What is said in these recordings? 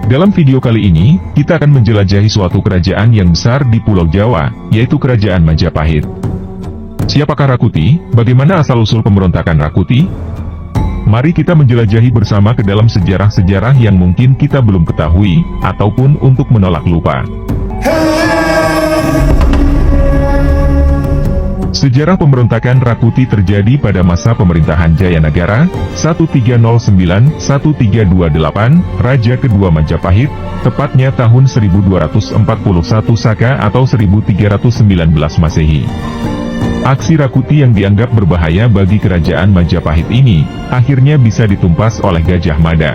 Dalam video kali ini, kita akan menjelajahi suatu kerajaan yang besar di Pulau Jawa, yaitu Kerajaan Majapahit. Siapakah Rakuti? Bagaimana asal-usul pemberontakan Rakuti? Mari kita menjelajahi bersama ke dalam sejarah-sejarah yang mungkin kita belum ketahui, ataupun untuk menolak lupa. Sejarah pemberontakan Rakuti terjadi pada masa pemerintahan Jayanagara, 1309-1328, Raja kedua Majapahit, tepatnya tahun 1241 Saka atau 1319 Masehi. Aksi Rakuti yang dianggap berbahaya bagi kerajaan Majapahit ini, akhirnya bisa ditumpas oleh Gajah Mada.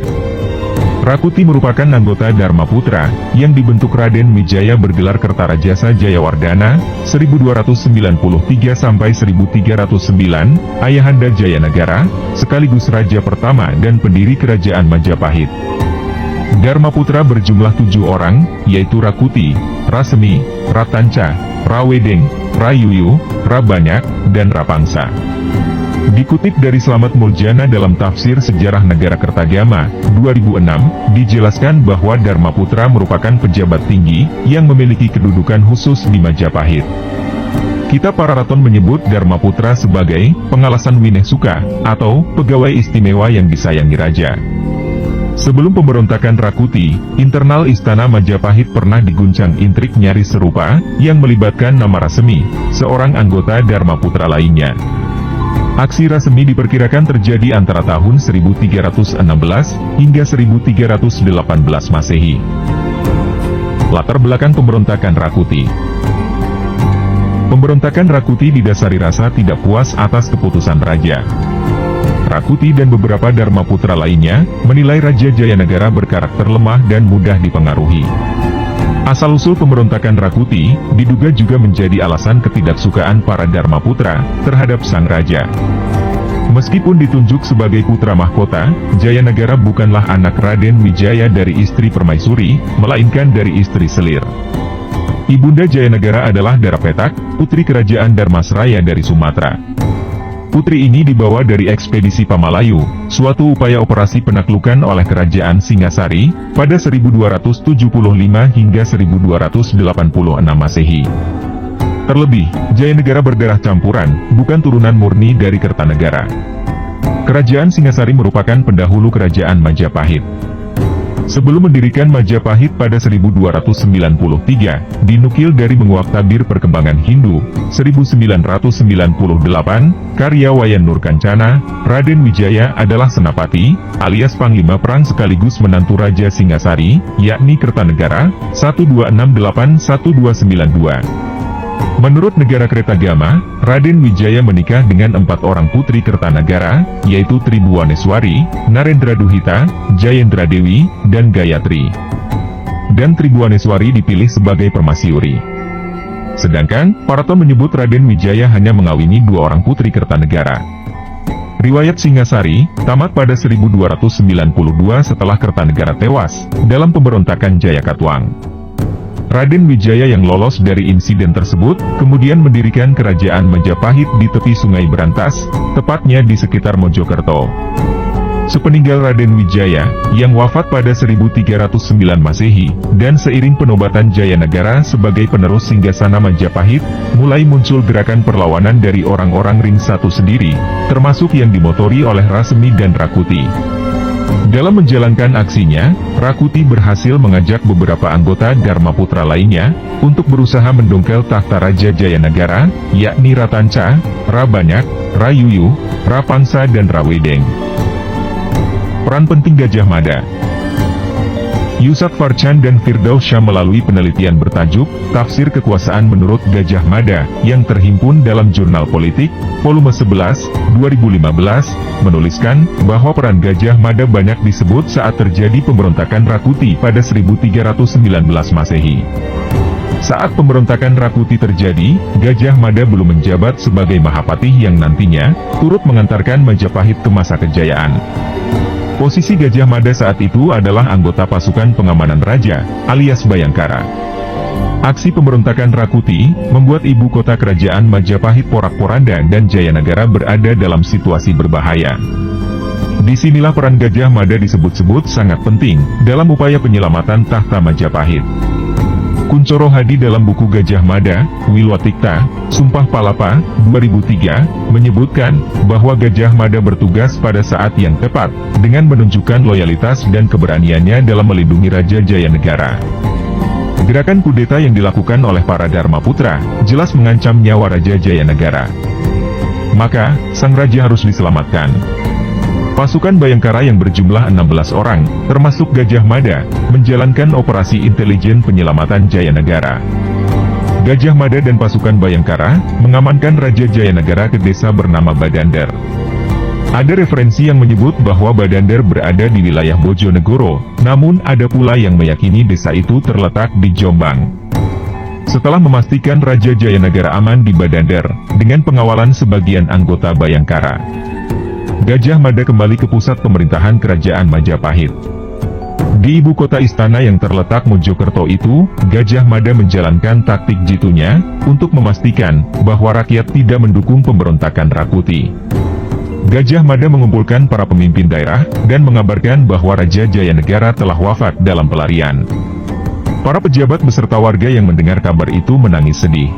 Rakuti merupakan anggota Dharmaputra, yang dibentuk Raden Wijaya bergelar Kertarajasa Jayawardhana, 1293-1309, ayahanda Jayanagara, sekaligus raja pertama dan pendiri kerajaan Majapahit. Dharmaputra berjumlah 7 orang, yaitu Rakuti, Rasemi, Ratanca, Rawedeng, Rayuyu, Rabanyak, dan Rapangsa. Dikutip dari Slamet Muljana dalam tafsir Sejarah Negara Kertagama, 2006, dijelaskan bahwa Dharmaputra merupakan pejabat tinggi, yang memiliki kedudukan khusus di Majapahit. Kitab Pararaton menyebut Dharmaputra sebagai pengalasan Wineh Suka, atau pegawai istimewa yang disayangi raja. Sebelum pemberontakan Rakuti, internal istana Majapahit pernah diguncang intrik nyaris serupa, yang melibatkan nama Rasemi, seorang anggota Dharmaputra lainnya. Aksi Rasemi diperkirakan terjadi antara tahun 1316 hingga 1318 Masehi. Latar belakang pemberontakan Rakuti. Pemberontakan Rakuti didasari rasa tidak puas atas keputusan raja. Rakuti dan beberapa Dharmaputra lainnya menilai Raja Jayanagara berkarakter lemah dan mudah dipengaruhi. Asal-usul pemberontakan Rakuti diduga juga menjadi alasan ketidaksukaan para Dharmaputra terhadap sang raja. Meskipun ditunjuk sebagai putra mahkota, Jayanagara bukanlah anak Raden Wijaya dari istri permaisuri, melainkan dari istri selir. Ibunda Jayanagara adalah Darapetak, putri kerajaan Dharmasraya dari Sumatera. Putri ini dibawa dari ekspedisi Pamalayu, suatu upaya operasi penaklukan oleh kerajaan Singasari, pada 1275 hingga 1286 Masehi. Terlebih, Jayanagara berdarah campuran, bukan turunan murni dari Kertanegara. Kerajaan Singasari merupakan pendahulu kerajaan Majapahit. Sebelum mendirikan Majapahit pada 1293, dinukil dari Menguak Tabir Perkembangan Hindu, 1998, karya Wayan Nurkancana, Raden Wijaya adalah senapati, alias Panglima Perang sekaligus menantu Raja Singasari, yakni Kertanegara, 1268-1292. Menurut Negara Kertagama, Raden Wijaya menikah dengan 4 orang putri Kertanegara, yaitu Tribuaneswari, Narendraduhita, Jayendra Dewi, dan Gayatri. Dan Tribuaneswari dipilih sebagai permasyuri. Sedangkan, Paraton menyebut Raden Wijaya hanya mengawini 2 orang putri Kertanegara. Riwayat Singasari, tamat pada 1292 setelah Kertanegara tewas, dalam pemberontakan Jayakatwang. Raden Wijaya yang lolos dari insiden tersebut, kemudian mendirikan kerajaan Majapahit di tepi Sungai Berantas, tepatnya di sekitar Mojokerto. Sepeninggal Raden Wijaya, yang wafat pada 1309 Masehi, dan seiring penobatan Jayanagara sebagai penerus singgasana Majapahit, mulai muncul gerakan perlawanan dari orang-orang Ring Satu sendiri, termasuk yang dimotori oleh Rasemi dan Rakuti. Dalam menjalankan aksinya, Rakuti berhasil mengajak beberapa anggota Dharmaputra lainnya, untuk berusaha mendongkel tahta Raja Jayanagara, yakni Ratanca, Rabanyak, Rayuyu, Rapangsa dan Rawedeng. Peran penting Gajah Mada. Yusuf Farcan dan Firdaus Syah melalui penelitian bertajuk, Tafsir Kekuasaan Menurut Gajah Mada, yang terhimpun dalam Jurnal Politik, volume 11, 2015, menuliskan, bahwa peran Gajah Mada banyak disebut saat terjadi pemberontakan Rakuti pada 1319 Masehi. Saat pemberontakan Rakuti terjadi, Gajah Mada belum menjabat sebagai Mahapatih yang nantinya, turut mengantarkan Majapahit ke masa kejayaan. Posisi Gajah Mada saat itu adalah anggota pasukan pengamanan raja, alias Bayangkara. Aksi pemberontakan Rakuti, membuat ibu kota kerajaan Majapahit Porak-Poranda dan Jayanagara berada dalam situasi berbahaya. Disinilah peran Gajah Mada disebut-sebut sangat penting dalam upaya penyelamatan tahta Majapahit. Kuncoro Hadi dalam buku Gajah Mada, Wilwatikta, Sumpah Palapa, 2003, menyebutkan bahwa Gajah Mada bertugas pada saat yang tepat, dengan menunjukkan loyalitas dan keberaniannya dalam melindungi Raja Jayanegara. Gerakan kudeta yang dilakukan oleh para Dharma Putra, jelas mengancam nyawa Raja Jayanegara. Maka, sang raja harus diselamatkan. Pasukan Bayangkara yang berjumlah 16 orang, termasuk Gajah Mada, menjalankan operasi intelijen penyelamatan Jayanegara. Gajah Mada dan pasukan Bayangkara mengamankan Raja Jayanegara ke desa bernama Badander. Ada referensi yang menyebut bahwa Badander berada di wilayah Bojonegoro, namun ada pula yang meyakini desa itu terletak di Jombang. Setelah memastikan Raja Jayanegara aman di Badander, dengan pengawalan sebagian anggota Bayangkara, Gajah Mada kembali ke pusat pemerintahan Kerajaan Majapahit. Di ibu kota istana yang terletak Mojokerto itu, Gajah Mada menjalankan taktik jitunya, untuk memastikan bahwa rakyat tidak mendukung pemberontakan Rakuti. Gajah Mada mengumpulkan para pemimpin daerah, dan mengabarkan bahwa Raja Jayanegara telah wafat dalam pelarian. Para pejabat beserta warga yang mendengar kabar itu menangis sedih.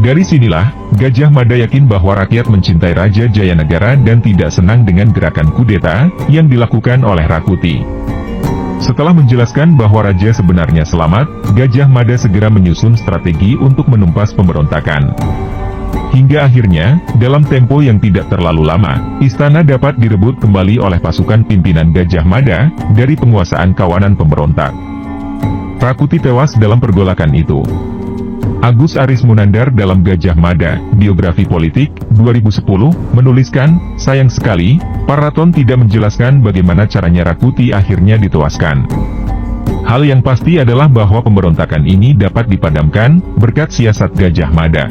Dari sinilah, Gajah Mada yakin bahwa rakyat mencintai Raja Jayanegara dan tidak senang dengan gerakan kudeta yang dilakukan oleh Rakuti. Setelah menjelaskan bahwa raja sebenarnya selamat, Gajah Mada segera menyusun strategi untuk menumpas pemberontakan. Hingga akhirnya, dalam tempo yang tidak terlalu lama, istana dapat direbut kembali oleh pasukan pimpinan Gajah Mada dari penguasaan kawanan pemberontak. Rakuti tewas dalam pergolakan itu. Agus Aris Munandar dalam Gajah Mada, Biografi Politik, 2010, menuliskan, sayang sekali, Paraton tidak menjelaskan bagaimana caranya Rakuti akhirnya ditewaskan. Hal yang pasti adalah bahwa pemberontakan ini dapat dipadamkan, berkat siasat Gajah Mada.